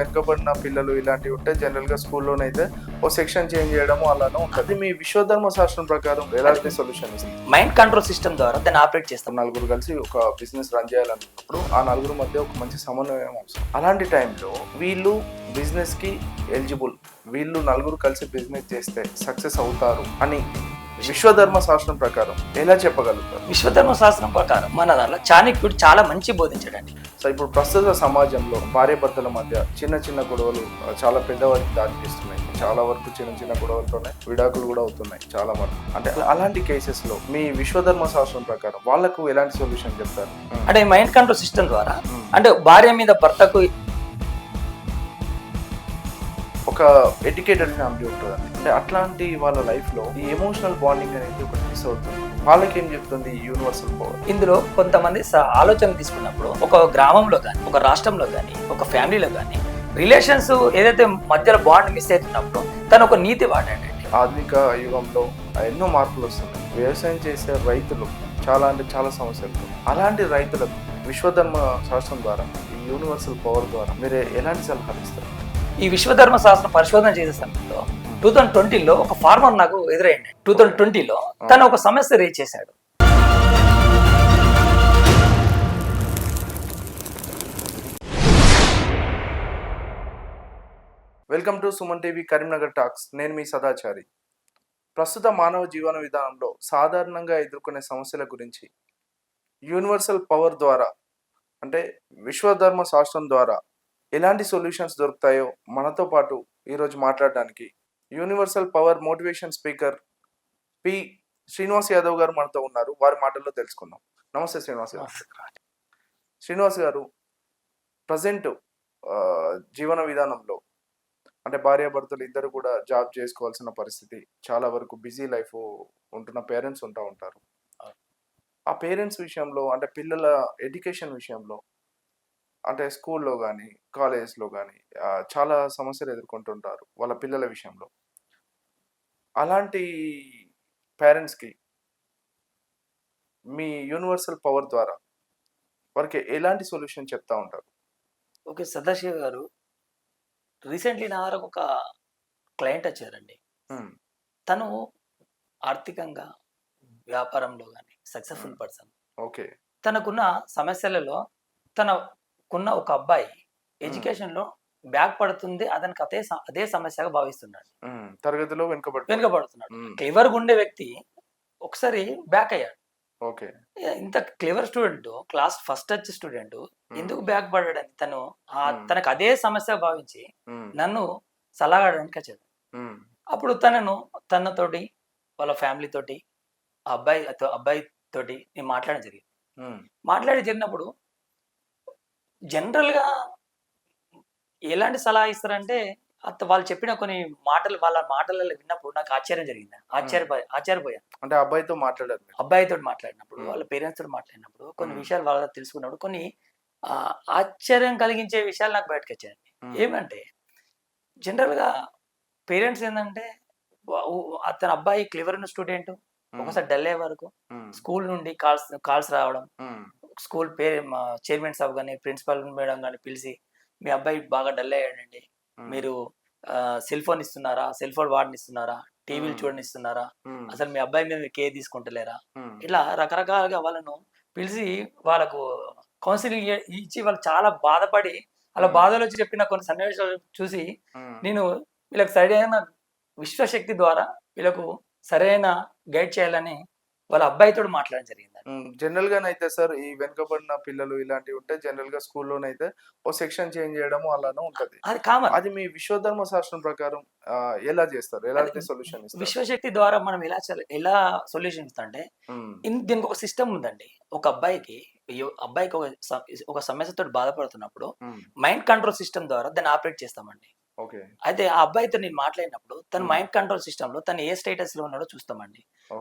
వెనుకబడిన పిల్లలు ఇలాంటివి ఉంటే జనరల్ గా స్కూల్లోనైతే ఓ సెక్షన్ చేంజ్ చేయడము అలానే ఉంటుంది. మీ విశ్వధర్మ శాస్త్రం ప్రకారం ఎలాంటి సొల్యూషన్ ఇస్తుంది? మైండ్ కంట్రోల్ సిస్టమ్ ద్వారా దాన్ని ఆపరేట్ చేస్తాం. నలుగురు కలిసి ఒక బిజినెస్ రన్ చేయాలన్నప్పుడు ఆ నలుగురు మధ్య ఒక మంచి సమన్వయం అవసరం. అలాంటి టైంలో వీళ్ళు బిజినెస్ కి ఎలిజిబుల్, వీళ్ళు నలుగురు కలిసి బిజినెస్ చేస్తే సక్సెస్ అవుతారు అని విశ్వధర్మ శాస్త్రం ప్రకారం ఎలా చెప్పగలుగుతారు? విశ్వధర్మ శాస్త్రం ప్రకారం మన దాంట్లో చాణక్యుడు చాలా మంచి బోధించాడండి. సో ఇప్పుడు ప్రస్తుత సమాజంలో భార్యాభర్తల మధ్య చిన్న చిన్న గొడవలు చాలా పెద్దవారికి దారితీస్తున్నాయి. చాలా వరకు చిన్న చిన్న గొడవలతోనే విడాకులు కూడా అవుతున్నాయి చాలా వరకు. అంటే అలాంటి కేసెస్ లో మీ విశ్వధర్మ శాస్త్రం ప్రకారం వాళ్ళకు ఎలాంటి సొల్యూషన్ చెప్తారు? అంటే మైండ్ కంట్రోల్ సిస్టమ్ ద్వారా అంటే భార్య మీద భర్తకు ఒక ఎడ్యుకేటెడ్ ఫ్యామిలీ ఉంటుందండి. అంటే అట్లాంటి వాళ్ళ లైఫ్ లో ఈ ఎమోషనల్ బాండింగ్ అనేది ఒకటి మిస్ అవుతుంది. వాళ్ళకి ఏం చెప్తుంది యూనివర్సల్ పవర్? ఇందులో కొంతమంది ఆలోచన తీసుకున్నప్పుడు ఒక గ్రామంలో కానీ, ఒక రాష్ట్రంలో కానీ, ఒక ఫ్యామిలీలో కానీ రిలేషన్స్ ఏదైతే మధ్యలో బాండ్ మిస్ అవుతున్నప్పుడు తను ఒక నీతి వాడాడండి. ఆధునిక యుగంలో ఎన్నో మార్పులు వస్తున్నాయి. వ్యవసాయం చేసే రైతులు చాలా అంటే చాలా సమస్యలు. అలాంటి రైతులకు విశ్వధర్మ శాస్త్రం ద్వారా, ఈ యూనివర్సల్ పవర్ ద్వారా మీరు ఎలాంటి సలహాలు ఇస్తారు? ఈ విశ్వధర్మ శాస్త్రం పరిశోధన చేసే సమయంలో 2020లో ఒక ఫార్మర్ నాకు ఎదురయ్యండి. 2020లో తను ఒక సమస్య రేజ్ చేశాడు. Welcome to Suman TV Karimnagar talks. నేను మీ సదాచారి. ప్రస్తుత మానవ జీవన విధానంలో సాధారణంగా ఎదుర్కొనే సమస్యల గురించి యూనివర్సల్ పవర్ ద్వారా, అంటే విశ్వధర్మ శాస్త్రం ద్వారా ఎలాంటి సొల్యూషన్స్ దొరుకుతాయో మనతో పాటు ఈరోజు మాట్లాడడానికి universal power motivation speaker P Srinivas Yadav గారు మనతో ఉన్నారు. వారి మాటల్లో తెలుసుకుందాం. నమస్తే శ్రీనివాస్ గారు. శ్రీనివాస్ గారు, ప్రజెంట్ జీవన విధానంలో అంటే భార్యాభర్తలు ఇద్దరు కూడా జాబ్ చేసుకోవాల్సిన పరిస్థితి, చాలా వరకు బిజీ లైఫ్ ఉంటున్న పేరెంట్స్ ఉంటారు. ఆ పేరెంట్స్ విషయంలో అంటే పిల్లల ఎడ్యుకేషన్ విషయంలో, అంటే స్కూల్లో కానీ కాలేజెస్లో కానీ చాలా సమస్యలు ఎదుర్కొంటుంటారు వాళ్ళ పిల్లల విషయంలో. అలాంటి పేరెంట్స్కి మీ యూనివర్సల్ పవర్ ద్వారా వారికి ఎలాంటి సొల్యూషన్ చెప్తా ఉంటారు? ఓకే సదాశివ గారు, రీసెంట్లీ నా వరకు ఒక క్లయింట్ వచ్చారండి. తను ఆర్థికంగా వ్యాపారంలో కానీ సక్సెస్ఫుల్ పర్సన్. ఓకే. తనకున్న సమస్యలలో తనకున్న ఒక అబ్బాయి ఎడ్యుకేషన్లో బ్యాక్ పడుతుంది, అతనికి అదే సమస్యగా భావిస్తున్నాడు. తరగతిలో వెనుకబడుతున్నాడు. క్లెవర్గా ఉండే వ్యక్తి ఒకసారి బ్యాక్ అయ్యాడు. ఓకే. ఇంత క్లెవర్ స్టూడెంట్, క్లాస్ ఫస్ట్ వచ్చే స్టూడెంట్ ఎందుకు బ్యాక్ పడ్డాడని తనకు అదే సమస్య భావించి నన్ను సలహాడానికి వచ్చాడు. అప్పుడు తనతోటి వాళ్ళ ఫ్యామిలీ తోటి అబ్బాయి తోటి నేను మాట్లాడడం జరిగింది. జరిగినప్పుడు జనరల్ గా ఎలాంటి సలహా ఇస్తారంటే వాళ్ళు చెప్పిన కొన్ని మాటలు, వాళ్ళ మాటలలో విన్నప్పుడు నాకు ఆశ్చర్యం జరిగింది. ఆశ్చర్యపోయాను. అంటే అబ్బాయితో మాట్లాడినప్పుడు వాళ్ళ పేరెంట్స్ తోటి మాట్లాడినప్పుడు కొన్ని విషయాలు వాళ్ళ తెలుసుకున్నప్పుడు కొన్ని ఆశ్చర్యం కలిగించే విషయాలు నాకు బయటకు వచ్చాయండి. ఏమంటే జనరల్ గా పేరెంట్స్ ఏంటంటే అతని అబ్బాయి క్లివర్ ఉన్న స్టూడెంట్, ఒకసారి డల్ అయ్యే వరకు స్కూల్ నుండి కాల్స్ రావడం, స్కూల్ చైర్మన్ సాబ్ కానీ ప్రిన్సిపల్ మేడం కానీ పిలిచి మీ అబ్బాయి బాగా డల్ అయ్యాడండి, మీరు సెల్ ఫోన్ ఇస్తున్నారా, సెల్ ఫోన్ వాడనిస్తున్నారా, టీవీలు చూడనిస్తున్నారా, అసలు మీ అబ్బాయి మీద మీరు కేర్ తీసుకుంటలేరా, ఇట్లా రకరకాలుగా వాళ్ళను పిలిచి వాళ్ళకు కౌన్సిలింగ్ ఇచ్చి వాళ్ళు చాలా బాధపడి అలా బాధలు వచ్చి చెప్పిన కొన్ని సన్నివేశాలు చూసి నేను వీళ్ళకి సరైన విశ్వశక్తి ద్వారా వీళ్ళకు సరైన గైడ్ చేయాలని వాళ్ళ అబ్బాయితో మాట్లాడడం జరిగింది. జనరల్ గానైతే సార్ ఈ వెనుకబడిన పిల్లలు ఇలాంటివి ఉంటే జనరల్ గా స్కూల్లోనైతే ఓ సెక్షన్ చేంజ్ చేయడం అలానే ఉంటది. అది కామన్. అది మీ విశ్వధర్మ శాస్త్రం ప్రకారం ఎలా చేస్తారు? ఎలాంటి సొల్యూషన్ ఇస్తారు? విశ్వశక్తి ద్వారా మనం ఎలా సొల్యూషన్ ఇస్తా అంటే దీనికి ఒక సిస్టమ్ ఉందండి. ఒక అబ్బాయికి ఒక సమస్యతో బాధపడుతున్నప్పుడు మైండ్ కంట్రోల్ సిస్టమ్ ద్వారా దాన్ని ఆపరేట్ చేస్తామండి. అయితే ఆ అబ్బాయితో నేను మాట్లాడినప్పుడు తన మైండ్ కంట్రోల్ సిస్టమ్ లో తను ఏ స్టేటస్ లో ఉన్నాడో చూస్తామండి.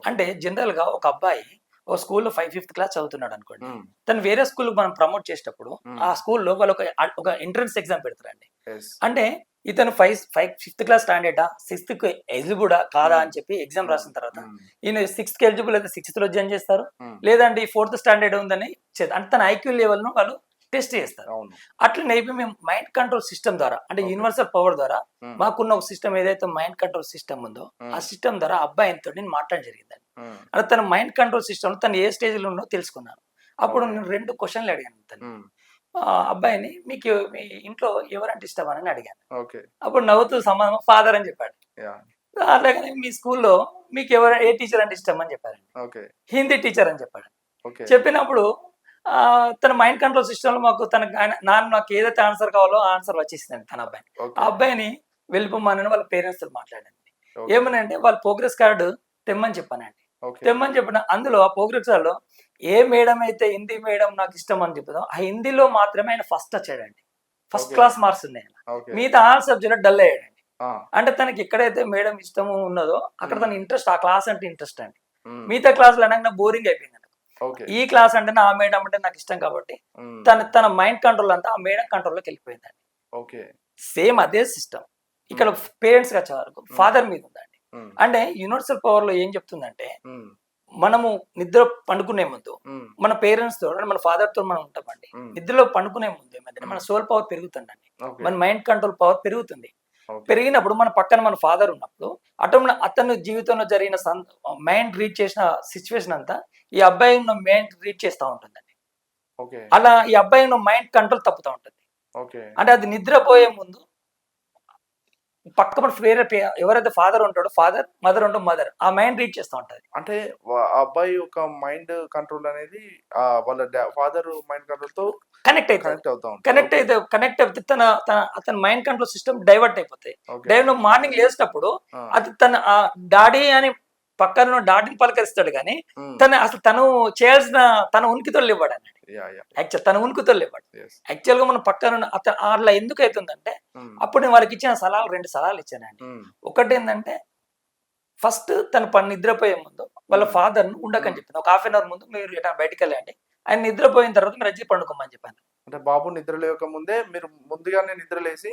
అంటే జనరల్ గా ఒక అబ్బాయి ఒక స్కూల్లో 5th క్లాస్ చదువుతున్నాడు అనుకోండి, తను వేరే స్కూల్ మనం ప్రమోట్ చేసేటప్పుడు ఆ స్కూల్లో వాళ్ళు ఒక ఎంట్రన్స్ ఎగ్జామ్ పెడతారండి. అంటే ఇతను 5th క్లాస్ స్టాండర్డా 6th ఎలిజిబుల్ కాదా అని చెప్పి ఎగ్జామ్ రాసిన తర్వాత ఈయన 6th ఎలిజిబుల్ అయితే 6th లో జాయిన్ చేస్తారు, లేదంటే 4th స్టాండర్డ్ ఉందని అంటే తన ఐక్యూ లెవెల్ ను వాళ్ళు టెస్ట్ చేస్తారు. అవును. అట్లనే ఇప్పుడు మేము మైండ్ కంట్రోల్ సిస్టమ్ ద్వారా అంటే Okay. యూనివర్సల్ పవర్ ద్వారా ఉమ్, మాకున్న ఒక సిస్టమ్ ఏదైతే మైండ్ కంట్రోల్ సిస్టమ్ ఉందో ఆ ఉమ్, సిస్టమ్ ద్వారా అబ్బాయితో నేను మాట్లాడడం జరిగిందండి. ఉమ్, అంటే తన మైండ్ కంట్రోల్ సిస్టమ్ తను ఏ స్టేజ్లో ఉన్నో తెలుసుకున్నాను. అప్పుడు Okay. నేను 2 క్వశ్చన్లు అడిగాను తను. ఉమ్, అబ్బాయిని మీకు మీ ఇంట్లో ఎవరంటే ఇష్టం అని అడిగాను. ఓకే. అప్పుడు నవ్వుతూ సమాధానం ఫాదర్ అని చెప్పాడు. యా. అలాగనే మీ స్కూల్లో మీకు ఏ టీచర్ అంటే ఇష్టం అని చెప్పారండి. ఓకే. హిందీ టీచర్ అని చెప్పాడు. ఓకే. చెప్పినప్పుడు తన మైండ్ కంట్రోల్ సిస్టంలో మాకు నాన్న నాకు ఏదైతే ఆన్సర్ కావాలో ఆ ఆన్సర్ వచ్చేసిందండి తన అబ్బాయిని. ఆ ఓకే. అబ్బాయిని వెళ్ళిపోమని వాళ్ళ పేరెంట్స్ తో మాట్లాడండి. ఓకే. ఏమని అంటే వాళ్ళ ప్రోగ్రెస్ కార్డు తెమ్మని చెప్పానండి. ఓకే. తెమ్మని చెప్పిన అందులో ఆ ప్రోగ్రెస్ కార్డులో ఏ మేడం అయితే హిందీ మేడం నాకు ఇష్టం అని చెప్తాం ఆ హిందీలో మాత్రమే ఆయన ఫస్ట్ వచ్చాడండి. First Okay. క్లాస్ మార్క్స్ ఉన్నాయి. ఓకే. మిగతా ఆల్ సబ్జెక్ట్ డల్ అయ్యాడండి. ఆ, అంటే తనకి ఎక్కడైతే మేడం ఇష్టము ఉన్నదో అక్కడ తన ఇంట్రెస్ట్ ఆ క్లాస్ అంటే ఇంట్రెస్ట్ అండి. ఉమ్, మిగతా క్లాసులు అనగా బోరింగ్ అయిపోయింది. ఓకే. ఈ క్లాస్ అంటే ఆ మేడం అంటే నాకు ఇష్టం కాబట్టి ఉమ్, తన మైండ్ కంట్రోల్ అంతా ఆ మేడం కంట్రోల్లోకి వెళ్ళిపోయిందండి. ఓకే. సేమ్ అదే సిస్టమ్ ఇక్కడ పేరెంట్స్ వచ్చే వరకు ఫాదర్ మీద ఉందండి. ఉమ్, అంటే యూనివర్సల్ పవర్ లో ఏం చెప్తుందంటే ఉమ్, మనము నిద్ర పండుకునే ముందు ఉమ్, మన పేరెంట్స్ తో అంటే మన ఫాదర్ తో మనం ఉంటామండి. ఉమ్, నిద్రలో పండుకునే ముందు ఏమంటే మన సోల్ పవర్ పెరుగుతుందండి. ఓకే. మన మైండ్ కంట్రోల్ పవర్ పెరుగుతుంది. ఓకే. పెరిగినప్పుడు మన పక్కన మన ఫాదర్ ఉన్నప్పుడు అతను జీవితంలో జరిగిన మైండ్ రీడ్ చేసిన సిచ్యువేషన్ అంతా ఈ అబ్బాయి ఉన్న మైండ్ రీడ్ చేస్తూ ఉంటుందండి. ఓకే. అలా ఈ అబ్బాయి ఉన్న మైండ్ కంట్రోల్ తప్పుతూ ఉంటుంది. ఓకే. అంటే అది నిద్రపోయే ముందు పక్క వేరే ఎవరైతే ఫాదర్ ఉంటాడో ఫాదర్, మదర్ ఉంటో మదర్ ఆ మైండ్ రీడ్ చేస్తూ ఉంటది. అంటే ఆ అబ్బాయి యొక్క మైండ్ కంట్రోల్ అనేది వాళ్ళ ఫాదర్ మైండ్ కంట్రోల్ తో కనెక్ట్ అవుతుంది. కనెక్ట్ అవుతా ఉంటుంది. కనెక్ట్ అయితే అతని మైండ్ కంట్రోల్ సిస్టమ్ డైవర్ట్ అయిపోతాయి. ఓకే. డైవర్ట్ మార్నింగ్ లేచినప్పుడు ఆ, అది తన డాడీ అని పక్కన డాడీని పలకరిస్తాడు కానీ ఉమ్, తను చేయాల్సిన తన ఉనికితో లేవాడు అన్నాడు. యా, యా, యాక్చువల్ తన ఉనికితో లేవాడు. yes. యాక్చువల్ గా మన పక్కన అతను అట్లా ఎందుకు అవుతుందంటే ఉమ్, అప్పుడు నేను వాళ్ళకి ఇచ్చిన సలహాలు 2 సలహాలు ఇచ్చానండి. ఉమ్, ఒకటి ఏంటంటే ఫస్ట్ తన నిద్రపోయే ముందు వాళ్ళ ఫాదర్ ను ఉండకని చెప్పాను. ఒక 1/2 అవర్ ముందు మీరు ఎటా బయటికి వెళ్ళండి, ఆయన నిద్రపోయిన తర్వాత మీరు వచ్చి పండుకోమని చెప్పాను. అంటే బాబు నిద్ర లేక ముందే మీరు ముందుగానే నిద్ర లేసి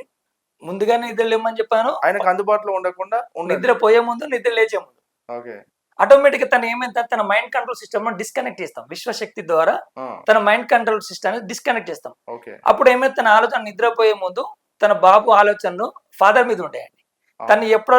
ముందుగానే నిద్ర లేమని చెప్పాను. ఆయనకు అందుబాటులో ఉండకుండా ఉండండి. నిద్రపోయే ముందు నిద్ర లేచే ముందు ఓకే. ఆటోమేటిక్ గా తను ఏమైంది తన మైండ్ కంట్రోల్ సిస్టమ్ డిస్కనెక్ట్ చేస్తాం. విశ్వశక్తి ద్వారా ఆ, తన మైండ్ కంట్రోల్ సిస్టమ్ డిస్కనెక్ట్ చేస్తాం. ఓకే. అప్పుడు ఏమైతే తన ఆలోచన నిద్రపోయే ముందు తన బాబు ఆలోచనలు ఫాదర్ మీద ఉంటాయండి. ఆ, తను ఎప్పుడో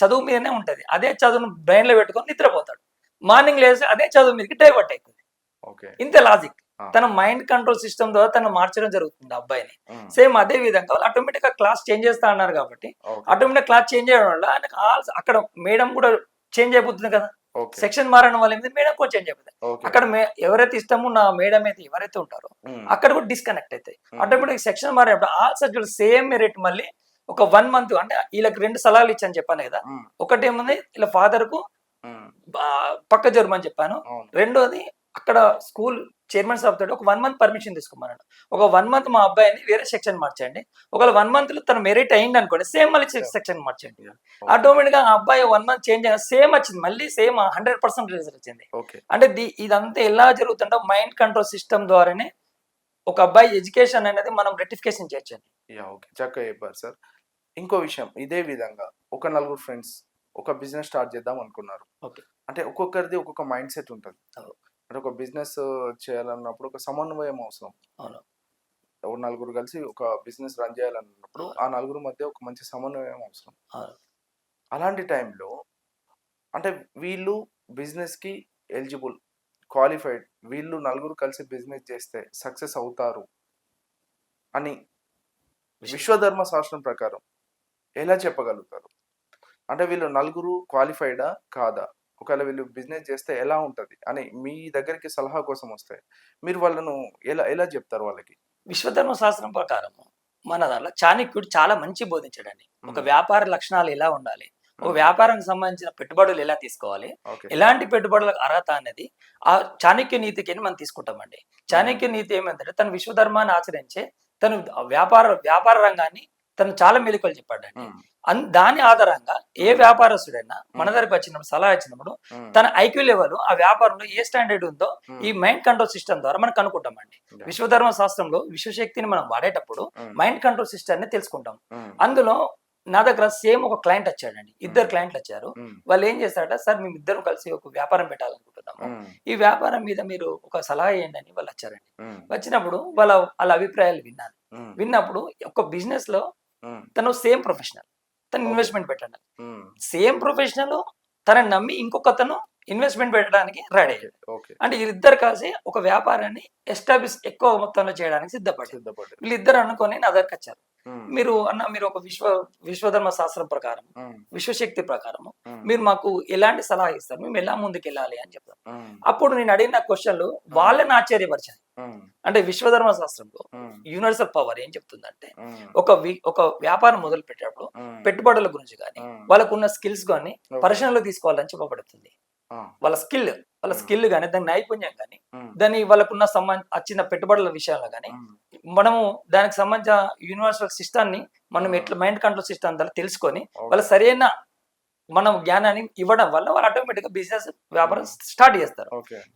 చదువు మీదనే ఉంటది. అదే చదువును బ్రెయిన్ లో పెట్టుకొని నిద్రపోతాడు. మార్నింగ్ లేసి అదే చదువు మీదకి డైవర్ట్ అవుతుంది. ఓకే. ఇంతే లాజిక్. ఆ, తన మైండ్ కంట్రోల్ సిస్టమ్ ద్వారా తను మార్చడం జరుగుతుంది ఆ అబ్బాయిని. ఉమ్, సేమ్ అదే విధంగా ఆటోమేటిక్ గా క్లాస్ చేంజ్ చేస్తా అన్నారు కాబట్టి ఓకే. ఆటోమేటిక్ క్లాస్ చేంజ్ చేయడం వల్ల ఆయనకు అక్కడ మేడం కూడా చేంజ్ అయిపోతుంది కదా. ఓకే. సెక్షన్ మారడం వల్ల ఏమైంది మేడం కూడా చేంజ్ అయిపోతుంది. ఓకే. అక్కడ ఎవరైతే ఇష్టమో నా మేడం అయితే ఎవరైతే ఉంటారో ఉమ్, అక్కడ కూడా డిస్కనెక్ట్ అవుతాయి. ఉమ్, ఆటోమేటిక్ సెక్షన్ మారేటప్పుడు ఆల్ సబ్జెక్ట్ సేమ్ మెరిట్ మళ్ళీ ఒక 1 మంత్ అంటే వీళ్ళకి 2 సలహాలు ఇచ్చాను చెప్పాను కదా. ఉమ్, ఒకటి ఏముంది ఇలా ఫాదర్ కు ఉమ్, పక్క జరమని చెప్పాను. అవును. రెండోది అక్కడ స్కూల్ చైర్మన్ సాబ్ తోటి ఒక 1 మంత్ పర్మిషన్ తీసుకోమన్నాడు. ఒక 1 మంత్ మా అబ్బాయిని వేరే సెక్షన్ మార్చండి. ఒకవేళ 1 మంత్ లో తన మెరిట్ అయింది అనుకోండి సేమ్ మళ్ళీ సెక్షన్ మార్చండి. ఓకే. ఆటోమేటిక్ గా ఆ అబ్బాయి 1 మంత్ చేంజ్ అయినా సేమ్ వచ్చింది. మళ్ళీ సేమ్ 100% రిజల్ట్ వచ్చింది. ఓకే. అంటే ఇదంతా ఎలా జరుగుతుందో మైండ్ కంట్రోల్ సిస్టమ్ ద్వారానే ఒక అబ్బాయి ఎడ్యుకేషన్ అనేది మనం రెక్టిఫికేషన్ చేయొచ్చండి. Yeah, okay. చక్కగా చెప్పారు సార్. ఇంకో విషయం ఇదే విధంగా ఒక నలుగురు ఫ్రెండ్స్ ఒక బిజినెస్ స్టార్ట్ చేద్దాం అనుకున్నారు. ఓకే. అంటే ఒక్కొక్కరిది ఒక్కొక్క మైండ్ సెట్ ఉంటుంది. అవును. అంటే ఒక బిజినెస్ చేయాలన్నప్పుడు ఒక సమన్వయం అవసరం. అవును. ఒక నలుగురు కలిసి ఒక బిజినెస్ రన్ చేయాలన్నప్పుడు ఆ నలుగురు మధ్య ఒక మంచి సమన్వయం అవసరం. అవును. అలాంటి టైంలో అంటే వీళ్ళు బిజినెస్కి ఎలిజిబుల్ క్వాలిఫైడ్ వీళ్ళు నలుగురు కలిసి బిజినెస్ చేస్తే సక్సెస్ అవుతారు అని విశ్వధర్మ శాస్త్రం ప్రకారం ఎలా చెప్పగలుగుతారు? అంటే వీళ్ళు నలుగురు క్వాలిఫైడా కాదా, ఒకవేళ వీళ్ళు బిజినెస్ చేస్తే ఎలా ఉంటుంది అని మీ దగ్గరికి సలహా కోసం వస్తే మీరు వాళ్ళను ఎలా ఎలా చెప్తారు వాళ్ళకి? విశ్వధర్మ శాస్త్రం ప్రకారం మన దాంట్లో చాణక్యుడు చాలా మంచి బోధించాడండి. ఒక మ్మ్. వ్యాపార లక్షణాలు ఎలా ఉండాలి, ఒక వ్యాపారానికి సంబంధించిన పెట్టుబడులు ఎలా తీసుకోవాలి, ఓకే. ఎలాంటి పెట్టుబడులకు అర్హత అనేది ఆ చాణక్య నీతికి మనం తీసుకుంటామండి. చాణక్య నీతి ఏమంటే తన విశ్వధర్మాన్ని ఆచరించే తను వ్యాపార రంగాన్ని తను చాలా మెలకువలు చెప్పాడండి. మ్మ్. దాని ఆధారంగా ఏ వ్యాపారస్తుడైనా మన దగ్గరకు వచ్చినప్పుడు సలహా ఇచ్చినప్పుడు మ్మ్. తన ఐక్యూ లెవెల్ ఆ వ్యాపారంలో ఏ స్టాండర్డ్ ఉందో మ్మ్. ఈ మైండ్ కంట్రోల్ సిస్టమ్ ద్వారా మనం కనుక్కుంటామండి. Yeah. విశ్వధర్మ శాస్త్రంలో విశ్వశక్తిని మనం వాడేటప్పుడు మ్మ్. మైండ్ కంట్రోల్ సిస్టమ్ ని తెలుసుకుంటాం. మ్మ్. అందులో నా దగ్గర సేమ్ ఒక క్లయింట్ వచ్చాడండి. ఇద్దరు క్లయింట్లు వచ్చారు. మ్మ్. వాళ్ళు ఏం చేశారట, సార్ మేము ఇద్దరు కలిసి ఒక వ్యాపారం పెట్టాలనుకుంటున్నాం. అనుకుంటున్నాము. ఈ వ్యాపారం మీద మీరు ఒక సలహా ఇవ్వండి అని వాళ్ళు వచ్చారండి. వచ్చినప్పుడు వాళ్ళ అభిప్రాయాలు విన్నాను. విన్నప్పుడు ఒక బిజినెస్ లో తను సేమ్ ప్రొఫెషనల్, తను Okay. ఇన్వెస్ట్మెంట్ పెట్టండి. సేమ్ ప్రొఫెషనల్ తనని నమ్మి ఇంకొకతను ఇన్వెస్ట్మెంట్ పెట్టడానికి రెడీ అయ్యాడు. ఓకే. అంటే వీళ్ళిద్దరు కలిసి ఒక వ్యాపారాన్ని ఎస్టాబ్లిష్ ఎక్కువ మొత్తంలో చేయడానికి సిద్ధపడ్డారు. వీళ్ళిద్దరు అనుకొని నా దగ్గరకు వచ్చారు. మీరు ఒక విశ్వధర్మ శాస్త్రం ప్రకారం, విశ్వశక్తి ప్రకారం మీరు మాకు ఎలాంటి సలహా ఇస్తారు, మేము ఎలా ముందుకు వెళ్ళాలి అని చెప్తారు. అప్పుడు నేను అడిగిన క్వశ్చన్లు వాళ్ళని ఆశ్చర్యపరిచాయి. అంటే విశ్వధర్మ శాస్త్రంలో యూనివర్సల్ పవర్ ఏం చెప్తుందంటే ఒక వ్యాపారం మొదలు పెట్టేటప్పుడు పెట్టుబడుల గురించి కానీ వాళ్ళకు ఉన్న స్కిల్స్ కానీ పరిశీలనలో తీసుకోవాలని చెప్పబడుతుంది. వాళ్ళ స్కిల్ కానీ దాని నైపుణ్యం కానీ దాని వాళ్ళకున్న వచ్చిన పెట్టుబడుల విషయంలో కానీ మనము దానికి సంబంధించిన యూనివర్సల్ సిస్టాన్ని మనం ఎట్లా మైండ్ కంట్రోల్ సిస్టమ్ ద్వారా తెలుసుకొని వాళ్ళ సరైన మనం జ్ఞానాన్ని ఇవ్వడం వల్ల వాళ్ళు ఆటోమేటిక్ గా బిజినెస్ వ్యాపారం స్టార్ట్ చేస్తారు.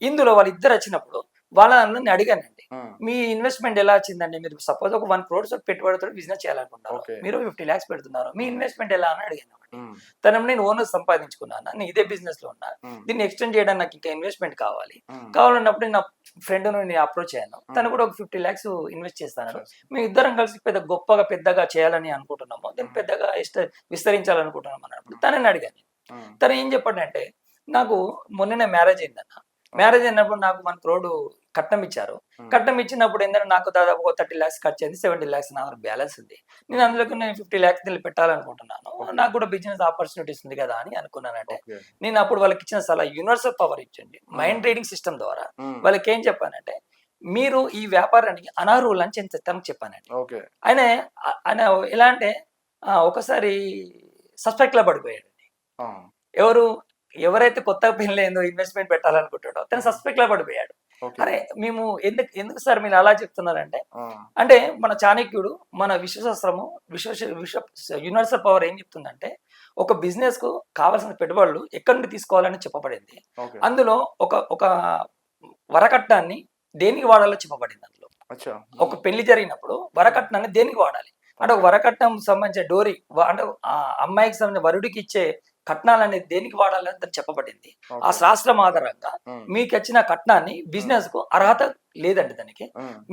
ఇందులో వాళ్ళు ఇద్దరు వచ్చినప్పుడు వాళ్ళని అడిగానండి, మీ ఇన్వెస్ట్మెంట్ ఎలా వచ్చిందండి? మీరు సపోజ్ ఒక 1 crore పెట్టుబడితో బిజినెస్ చేయాలనుకుంటారు, మీరు 50 lakhs పెడుతున్నారు, మీ ఇన్వెస్ట్మెంట్ ఎలా అని అడిగాను. తను నేను ఓనర్ సంపాదించుకున్నాను, నేను ఇదే బిజినెస్ లో ఉన్నా, దీన్ని ఎక్స్టెండ్ చేయడానికి నాకు ఇంకా ఇన్వెస్ట్మెంట్ కావాలన్నప్పుడు నా ఫ్రెండ్ నేను అప్రోచ్ అయ్యాను. తను కూడా ఒక 50 lakhs ఇన్వెస్ట్ చేస్తాను, మేము ఇద్దరం కలిసి పెద్దగా చేయాలని అనుకుంటున్నాము, దీన్ని పెద్దగా విస్తరించాలనుకుంటున్నాం అన్నప్పుడు తనని అడిగాను. తను ఏం చెప్పాడంటే, నాకు మొన్ననే మ్యారేజ్ అయిందన్న, మ్యారేజ్ అయినప్పుడు నాకు 1 crore కట్నం ఇచ్చారు. కట్నం ఇచ్చినప్పుడు ఏంటంటే నాకు దాదాపు 30 lakhs ఖర్చు అయింది, 70 lakhs నా బ్యాలెన్స్ ఉంది. నేను అందులోకి 50 lakhs పెట్టాలనుకుంటున్నాను, నాకు కూడా బిజినెస్ ఆపర్చునిటీస్ ఉంది కదా అని అనుకున్నానంటే నేను అప్పుడు వాళ్ళకి ఇచ్చిన సలహా యూనివర్సల్ పవర్ ఇచ్చండి, మైండ్ రీడింగ్ సిస్టమ్ ద్వారా వాళ్ళకి ఏం చెప్పానంటే, మీరు ఈ వ్యాపారానికి అనర్హులు అని తనకు చెప్పానండి. ఆయన ఎలా అంటే ఒకసారి సస్పెక్ట్ లా పడిపోయాడండి. ఎవరైతే కొత్తగా పెళ్ళైందో ఇన్వెస్ట్మెంట్ పెట్టాలనుకుంటాడో తను సస్పెక్ట్ లా పడిపోయాడు. అరే మేము ఎందుకు సార్ మీరు అలా చెప్తున్నారంటే, అంటే మన చాణక్యుడు మన విశ్వశాస్త్రము యూనివర్సల్ పవర్ ఏం చెప్తుందంటే, ఒక బిజినెస్ కు కావాల్సిన పెట్టుబడులు ఎక్కడి నుండి తీసుకోవాలని చెప్పబడింది. అందులో ఒక వరకట్నాన్ని దేనికి వాడాలో చెప్పబడింది. అందులో ఒక పెళ్లి జరిగినప్పుడు వరకట్నాన్ని దేనికి వాడాలి అంటే, ఒక వరకట్నం సంబంధించిన డోరీ అంటే ఆ అమ్మాయికి సంబంధించిన వరుడికి ఇచ్చే కట్నాలు అనేది దేనికి వాడాలని దాన్ని చెప్పబడింది. ఆ శాస్త్రం ఆధారంగా మీకు వచ్చిన కట్నాన్ని బిజినెస్ కు అర్హత లేదండి, దానికి